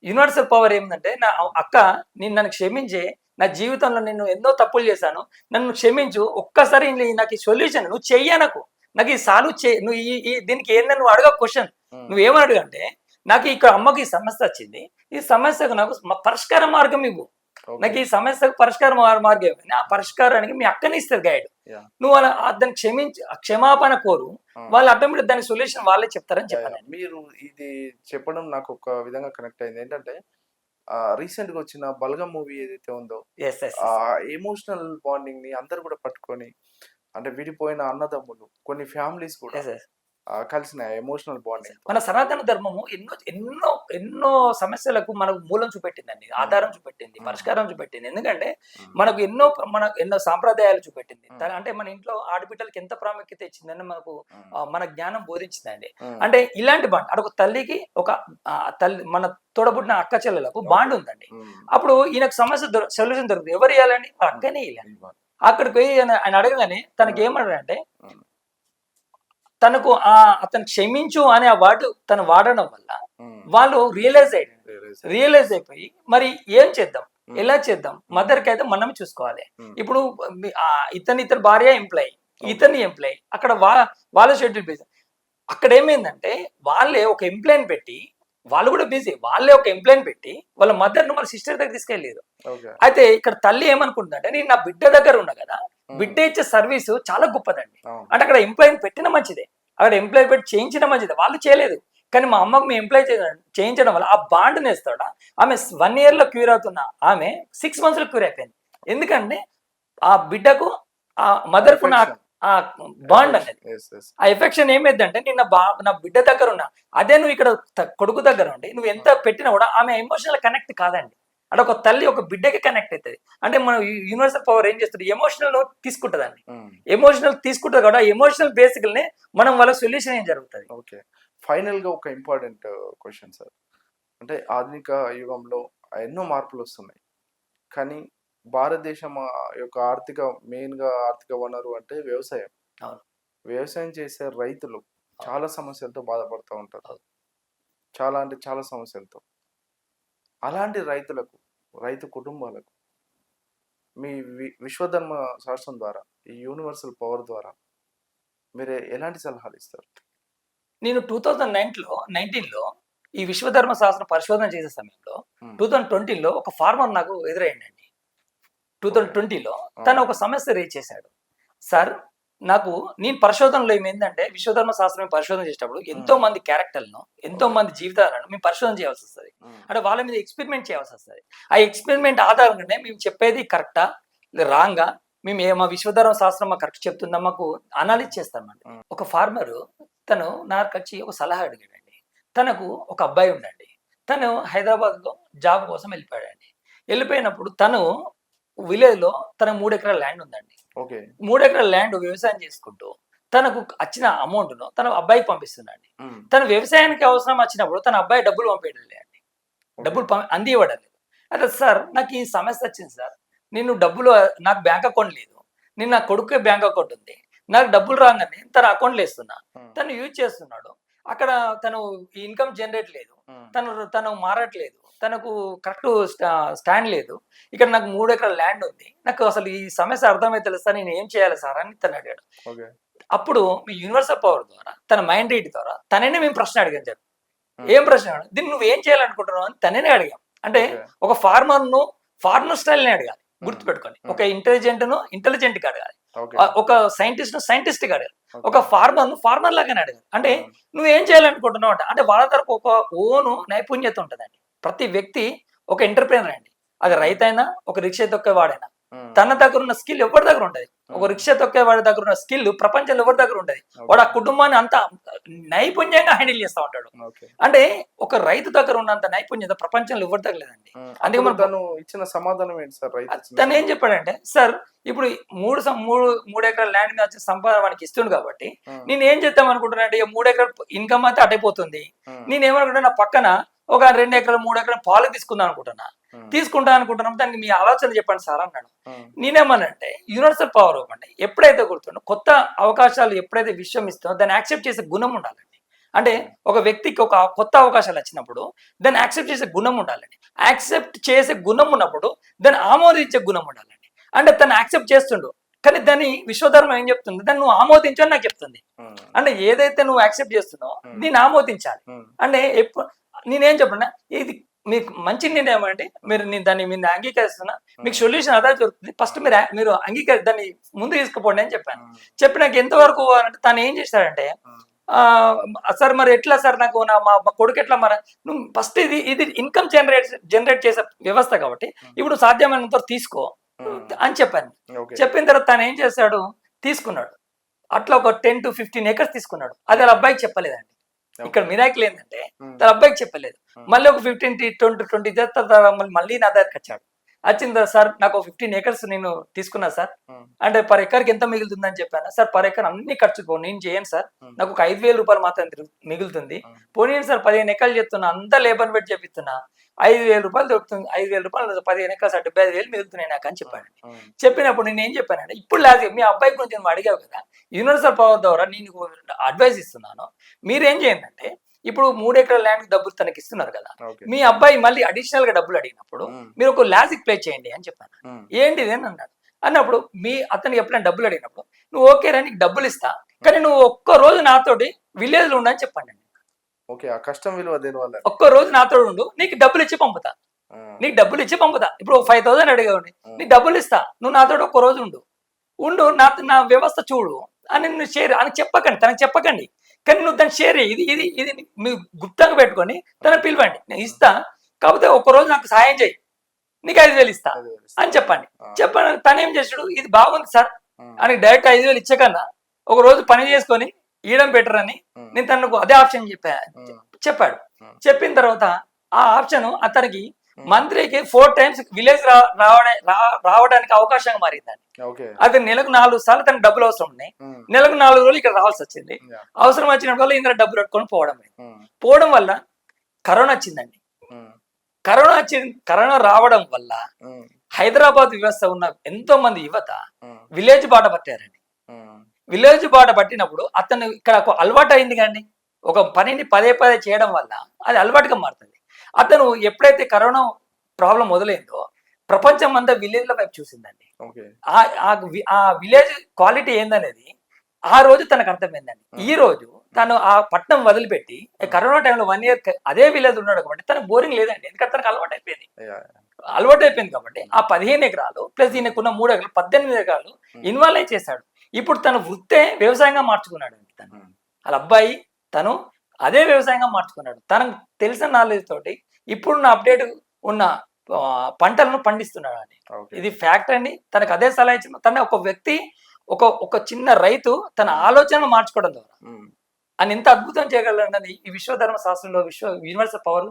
యూనివర్సల్ పవర్ ఏంటంటే నా అక్క నన్ను క్షమించే, నా జీవితంలో నేను ఎన్నో తప్పులు చేశాను, నన్ను క్షమించు, ఒక్కసారి నాకు ఈ సొల్యూషన్ నువ్వు చెయ్యనకు, నాకు ఈ సాల్వ్ నువ్వు దీనికి ఏందని నువ్వు అడగ క్వశ్చన్ నువ్వేమని అడుగు అంటే నాకు ఇక్కడ అమ్మకి ఈ సమస్య వచ్చింది, ఈ సమస్యకు నాకు పరిష్కార మార్గం ఇవ్వు నాకు ఈ సమస్యకు పరిష్కారం మార్గం ఏమని, ఆ పరిష్కారానికి మీ అక్కని ఇస్తారు గైడ్. Yeah. నువ్వు అలా దాన్ని క్షమాపణ కోరు, వాళ్ళు ఆటోమేటిక్ దాని సొల్యూషన్ వాళ్ళే చెప్తారని చెప్పాను. మీరు ఇది చెప్పడం నాకు ఒక విధంగా కనెక్ట్ అయింది. ఏంటంటే రీసెంట్ గా వచ్చిన బల్గం మూవీ ఏదైతే ఉందో ఎస్ ఎస్ ఆ ఎమోషనల్ బాండింగ్ ని అందరు కూడా పట్టుకొని, అంటే విడిపోయిన అన్నదమ్ములు, కొన్ని ఫ్యామిలీస్ కూడా ఎస్ ఎస్ కలిసిన ఎమోషనల్ బాండింగ్. మన సనాతన ధర్మము ఎన్నో ఎన్నో ఎన్నో సమస్యలకు మనకు మూలం చూపెట్టిందండి, ఆధారం చూపెట్టింది, పరిష్కారం చూపెట్టింది. ఎందుకంటే మనకు ఎన్నో సాంప్రదాయాలు చూపెట్టింది. అంటే మన ఇంట్లో ఆడబిడ్డలకి ఎంత ప్రాముఖ్యత ఇచ్చిందని మనకు మన జ్ఞానం బోధించిందండి. అంటే ఇలాంటి బాండ్, అంటే ఒక తల్లికి ఒక తల్లి, మన తోడబుట్టిన అక్క చెల్లెలకు బాండ్ ఉందండి. అప్పుడు ఈయనకు సమస్య సొల్యూషన్ దొరుకుతుంది. ఎవరు ఇవ్వాలని? అక్కనే ఇవ్వాలి. అక్కడికి పోయి ఆయన అడగగానే తనకి ఏమన్నాడంటే, తనకు అతను క్షమించు అనే ఆ వర్డ్ తను వాడడం వల్ల వాళ్ళు రియలైజ్ అయిపోయి మరి ఏం చేద్దాం, ఎలా చేద్దాం, మదర్కి అయితే మనమే చూసుకోవాలి. ఇప్పుడు ఇతని భార్య ఎంప్లాయీ, ఇతని ఎంప్లాయీ, అక్కడ వాళ్ళ షెడ్యూల్ బిజీ. అక్కడ ఏమైందంటే వాళ్ళే ఒక ఎంప్లాయీని పెట్టి, వాళ్ళు కూడా బిజీ, వాళ్ళే ఒక ఎంప్లాయీని పెట్టి వాళ్ళ మదర్ను వాళ్ళ సిస్టర్ దగ్గర తీసుకెళ్ళలేదు. అయితే ఇక్కడ తల్లి ఏమనుకుంటుందంటే, నేను నా బిడ్డ దగ్గర ఉన్నా కదా, బిడ్డ ఇచ్చే సర్వీస్ చాలా గొప్పదండి. అంటే అక్కడ ఎంప్లాయీని పెట్టిన మంచిదే, అక్కడ ఎంప్లాయీ పెట్టి చేయించిన మంచిదే, వాళ్ళు చేయలేదు. కానీ మా అమ్మకు మీ ఎంప్లాయీ చేయించడం వల్ల ఆ బాండ్ నేస్తాడా, ఆమె 1 year లో క్యూర్ అవుతున్న ఆమె 6 months లో క్యూర్ అయిపోయింది. ఎందుకంటే ఆ బిడ్డకు ఆ మదర్కు ఆ బాండ్ అనేది, ఆ ఎఫెక్షన్ ఏమైందంటే, నేను నా బిడ్డ దగ్గర ఉన్నా, అదే నువ్వు ఇక్కడ కొడుకు దగ్గర ఉండి నువ్వు ఎంత పెట్టినా కూడా ఆమె ఎమోషనల్ కనెక్ట్ కాదండి. అంటే ఒక తల్లి ఒక బిడ్డకి కనెక్ట్ అవుతుంది. అంటే మన యూనివర్సల్ పవర్ ఏం చేస్తుంది, ఎమోషనల్ తీసుకుంటుందండి. ఎమోషనల్ తీసుకుంటుంది కూడా, ఎమోషనల్ బేసికల్ని మనం వాళ్ళ సొల్యూషన్ ఏం జరుగుతుంది. ఓకే, ఫైనల్ గా ఒక ఇంపార్టెంట్ క్వశ్చన్ సార్. అంటే ఆధునిక యుగంలో ఎన్నో మార్పులు వస్తున్నాయి, కానీ భారతదేశం యొక్క మెయిన్ ఆర్థిక వనరు అంటే వ్యవసాయం. వ్యవసాయం చేసే రైతులు చాలా సమస్యలతో బాధపడుతూ ఉంటారు, చాలా అంటే చాలా సమస్యలతో. అలాంటి రైతు కుటుంబాలకు మీ విశ్వధర్మ శాస్త్రం ద్వారా, ఈ యూనివర్సల్ పవర్ ద్వారా మీరు ఎలాంటి సలహాలు ఇస్తారు? నేను 2019లో ఈ విశ్వధర్మ శాస్త్రం పరిశోధన చేసే సమయంలో 2020లో ఒక ఫార్మర్ నాకు ఎదురయ్యండి. 2020లో తను ఒక సమస్య రేజ్ చేశాడు. సార్, నేను పరిశోధనలో ఏమైందంటే, విశ్వధర్మ శాస్త్రం పరిశోధన చేసేటప్పుడు ఎంతో మంది క్యారెక్టర్లను, ఎంతో మంది జీవితాలను మేము పరిశోధన చేయాల్సి వస్తుంది. అంటే వాళ్ళ మీద ఎక్స్పెరిమెంట్ చేయాల్సి వస్తుంది. ఆ ఎక్స్పెరిమెంట్ ఆధారంగానే మేము చెప్పేది కరెక్టా రాంగా, మేము మా విశ్వధర్మ శాస్త్రం మాకు కరెక్ట్ చెప్తుందా మాకు అనాలిజ్ చేస్తామండి. ఒక ఫార్మరు తను నాకు వచ్చి ఒక సలహా అడిగాడండి. తనకు ఒక అబ్బాయి ఉండండి, తను హైదరాబాద్లో జాబ్ కోసం వెళ్ళిపోయాడండి. వెళ్ళిపోయినప్పుడు తను విలేజ్లో తన 3 ఎకరాల ల్యాండ్ ఉందండి. 3 ఎకరాల ల్యాండ్ వ్యవసాయం చేసుకుంటూ తనకు వచ్చిన అమౌంట్ను తన అబ్బాయికి పంపిస్తున్నాండి. తన వ్యవసాయానికి అవసరం వచ్చినప్పుడు తన అబ్బాయి డబ్బులు పంపేయడం లేదండి, డబ్బులు అందివ్వడం లేదు. అదే సార్, నాకు ఈ సమస్య వచ్చింది సార్, నాకు బ్యాంక్ అకౌంట్ లేదు, నా కొడుకు బ్యాంక్ అకౌంట్ ఉంది, నాకు డబ్బులు రాగానే తన అకౌంట్లో వేస్తున్నా, తను యూజ్ చేస్తున్నాడు, అక్కడ తను ఇన్కమ్ జనరేట్ లేదు, తను మారట్లేదు, తనకు కరెక్ట్ స్టాండ్ లేదు, ఇక్కడ నాకు 3 ఎకరాల ల్యాండ్ ఉంది, నాకు అసలు ఈ సమస్య అర్థమైతే సార్, నేను ఏం చేయాలి సార్ అని తను అడిగాడు. అప్పుడు మీ యూనివర్సల్ పవర్ ద్వారా, తన మైండ్ రీడ్ ద్వారా తననే మేము ప్రశ్న అడిగాం సార్. ఏం ప్రశ్న అడిగాం, దీన్ని నువ్వు ఏం చేయాలనుకుంటున్నావు అని తననే అడిగాం. అంటే ఒక ఫార్మర్ స్టైల్ని అడగాలి, గుర్తుపెట్టుకొని. ఒక ఇంటెలిజెంట్ గా అడగాలి, ఒక సైంటిస్ట్ గా అడగాలి, ఒక ఫార్మర్ లాగానే అడగాలి. అంటే నువ్వేం చేయాలనుకుంటున్నావు అంటే వాళ్ళ తరపు ఒక ఓను నైపుణ్యత ఉంటుందండి. ప్రతి వ్యక్తి ఒక ఎంటర్ప్రెనర్ అండి, అది రైతైనా ఒక రిక్షా తొక్కేవాడైనా తన దగ్గర ఉన్న స్కిల్ ఎవరి దగ్గర ఉంటది. ఒక రిక్షా తొక్కేవాడి దగ్గర ఉన్న స్కిల్ ప్రపంచంలో ఎవరి దగ్గర ఉంటది. వాడు ఆ కుటుంబాన్ని అంత నైపుణ్యంగా హ్యాండిల్ చేస్తూ ఉంటాడు. అంటే ఒక రైతు దగ్గర ఉన్నంత నైపుణ్యత ప్రపంచంలో ఎవరి దగ్గర లేదండి. అందుకే తను ఇచ్చిన సమాధానం ఏంటి సార్? తను ఏం చెప్పాడంటే, సార్ ఇప్పుడు 3 ఎకరాల ల్యాండ్ మీద వచ్చే సంపాదన వానికి ఇస్తుంది కాబట్టి నేను ఏం చేద్దాం అనుకుంటున్నా అంటే, 3 ఎకరాల ఇన్కమ్ అయితే అటైపోతుంది, నేనేమనుకుంటున్నా నా పక్కన ఒక 2 ఎకరాలు 3 ఎకరాలు పాలు తీసుకుంటా అనుకుంటున్నాం, దానికి మీ ఆలోచన చెప్పండి సార్ అన్నాడు. నేనేమనంటే, యూనివర్సల్ పవర్ ఇవ్వండి, ఎప్పుడైతే గుర్తుండో కొత్త అవకాశాలు ఎప్పుడైతే విషయం ఇస్తుందో దాన్ని యాక్సెప్ట్ చేసే గుణం ఉండాలండి. అంటే ఒక వ్యక్తికి ఒక కొత్త అవకాశాలు వచ్చినప్పుడు దాన్ని యాక్సెప్ట్ చేసే గుణం ఉండాలండి. యాక్సెప్ట్ చేసే గుణం ఉన్నప్పుడు దాన్ని ఆమోదించే గుణం ఉండాలండి. అంటే తను యాక్సెప్ట్ చేస్తుండు, కానీ దాన్ని విశ్వధర్మం ఏం చెప్తుంది, దాన్ని నువ్వు ఆమోదించు అని నాకు చెప్తుంది. అంటే ఏదైతే నువ్వు యాక్సెప్ట్ చేస్తున్నావో దీన్ని ఆమోదించాలి. అంటే నేనేం చెప్పండి, ఇది మీకు మంచి నిర్ణయం అండి, మీరు దాన్ని మీరు అంగీకరిస్తున్నా, మీకు సొల్యూషన్ అదే దొరుకుతుంది, ఫస్ట్ మీరు దాన్ని ముందు తీసుకుపోండి అని చెప్పాను. చెప్పినాక ఎంతవరకు అంటే తను ఏం చేశాడంటే, సార్ మరి ఎట్లా సార్, నాకు మా కొడుకు ఎట్లా, మరి నువ్వు ఫస్ట్ ఇది ఇన్కమ్ జనరేట్ చేసే వ్యవస్థ కాబట్టి ఇప్పుడు సాధ్యమైనంత తీసుకో అని చెప్పాను. చెప్పిన తర్వాత తను ఏం చేశాడు, తీసుకున్నాడు. అట్లా ఒక 10 to 15 acres తీసుకున్నాడు. అది వాళ్ళ అబ్బాయికి చెప్పలేదండి. ఇక్కడ మిరాకిల్ ఏంటంటే తన అబ్బాయికి చెప్పలేదు. మళ్ళీ ఒక 15-20 చేస్తా మళ్ళీ నా దగ్గరికి వచ్చాడు. వచ్చిందా సార్, నాకు 15 acres నేను తీసుకున్నా సార్ అంటే పర్ ఎకర్కి ఎంత మిగులుతుందని చెప్పాను. సార్ పర్ ఎకర్ అన్ని ఖర్చు నేను చేయను సార్, నాకు ఒక 5,000 రూపాయలు మాత్రం మిగులుతుంది. పోనీ సార్ 15 ఎకరాలు చెప్తున్నా, అంతా లేబర్ పెట్టి చెప్పిస్తున్నా, 5,000 రూపాయలు దొరుకుతుంది, 5,000 రూపాయలు 15 ఎకర్స్ 75,000 మిగులుతున్నాయి నాకు అని చెప్పాడు. చెప్పినప్పుడు నేను ఏం చెప్పానంటే, ఇప్పుడు లేదు మీ అబ్బాయి గురించి నువ్వు అడిగావు కదా, యూనివర్సల్ పవర్ ద్వారా నేను అడ్వైస్ ఇస్తున్నాను, మీరేం చేయండి అంటే, ఇప్పుడు 3 ఎకరాల ల్యాండ్ డబ్బులు తనకి ఇస్తున్నారు కదా, మీ అబ్బాయి మళ్ళీ అడిషనల్ గా డబ్బులు అడిగినప్పుడు మీరు ఒక లాజిక్ ప్లే చేయండి అని చెప్పాను. ఏంటిది అని అన్నాడు. అన్నప్పుడు అతనికి ఎప్పుడైనా డబ్బులు అడిగినప్పుడు, నువ్వు ఓకే రా నీకు డబ్బులు ఇస్తా, కానీ నువ్వు ఒక్క రోజు నాతోటి విలేజ్ లో ఉండని చెప్పండి. కష్టం విలువ దేనివల్ల, ఒక్క రోజు నాతో ఉండు, నీకు డబ్బులు ఇచ్చి పంపుతా, నీకు డబ్బులు ఇచ్చి పంపుతా. ఇప్పుడు 5,000 అడిగావండి, నీకు డబ్బులు ఇస్తా, నువ్వు నాతో ఒక్క రోజు ఉండు నా వ్యవస్థ చూడు అని నువ్వు షేర్ అని చెప్పకండి, తనకు చెప్పకండి, కానీ నువ్వు దాన్ని షేర్ ఇది మీరు గుప్తంగా పెట్టుకొని తనని పిలవండి, నేను ఇస్తా, కాకపోతే ఒక్కరోజు నాకు సాయం చేయి, నీకు 5,000 ఇస్తా అని చెప్పండి. చెప్పండి. తను ఏం చేసాడు, ఇది బాగుంది సార్ అని డైరెక్ట్ 5,000 ఇచ్చకన్నా ఒక రోజు పని చేసుకొని ఇయడం బెటర్ అని నేను తనకు అదే ఆప్షన్ చెప్పాడు. చెప్పిన తర్వాత ఆ ఆప్షన్ అతనికి మంత్రికి 4 times విలేజ్ రావడానికి అవకాశంగా మారిందండి. అది నెలకు 4 సార్లు తనకు డబ్బులు అవసరం ఉన్నాయి, నెలకు 4 రోజులు ఇక్కడ రావాల్సి వచ్చింది. అవసరం వచ్చినప్పుడు ఇందులో డబ్బులు పెట్టుకొని పోవడం వల్ల కరోనా వచ్చిందండి. కరోనా రావడం వల్ల హైదరాబాద్ వ్యవస్థ ఉన్న ఎంతో మంది యువత విలేజ్ బాట పట్టారండి. విలేజ్ బాట పట్టినప్పుడు అతను ఇక్కడ ఒక అలవాటు అయింది కానీ, ఒక పనిని పదే చేయడం వల్ల అది అలవాటుగా మారుతుంది. అతను ఎప్పుడైతే కరోనా ప్రాబ్లం మొదలైందో ప్రపంచం అంతా విలేజ్ల వైపు చూసిందండి. ఆ విలేజ్ క్వాలిటీ ఏందనేది ఆ రోజు తనకు అర్థమైందండి. ఈ రోజు తను ఆ పట్టణం వదిలిపెట్టి కరోనా టైంలో 1 year అదే విలేజ్ ఉన్నాడు కాబట్టి తనకు బోరింగ్ లేదండి, ఎందుకంటే తనకు అలవాటు అయిపోయింది కాబట్టి ఆ 15 ఎకరాలు ప్లస్ ఈయనకున్న 3 ఎకరాలు 18 ఎకరాలు ఇన్వాల్వ్ చేశాడు. ఇప్పుడు తన వృత్తే వ్యవసాయంగా మార్చుకున్నాడు అండి. వాళ్ళ అబ్బాయి తను అదే వ్యవసాయంగా మార్చుకున్నాడు. తనకు తెలిసిన నాలెడ్జ్ తోటి ఇప్పుడున్న అప్డేట్ ఉన్న పంటలను పండిస్తున్నాడు అండి. ఇది ఫ్యాక్ట్ అండి. తనకు అదే సలహా ఇచ్చిన తన ఒక వ్యక్తి, ఒక చిన్న రైతు తన ఆలోచనలు మార్చుకోవడం ద్వారా అని ఎంత అద్భుతం చేయగలడని ఈ విశ్వధర్మ శాస్త్రంలో యూనివర్సల్ పవర్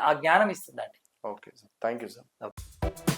ఆ జ్ఞానం ఇస్తుందండి. Okay sir, thank you sir.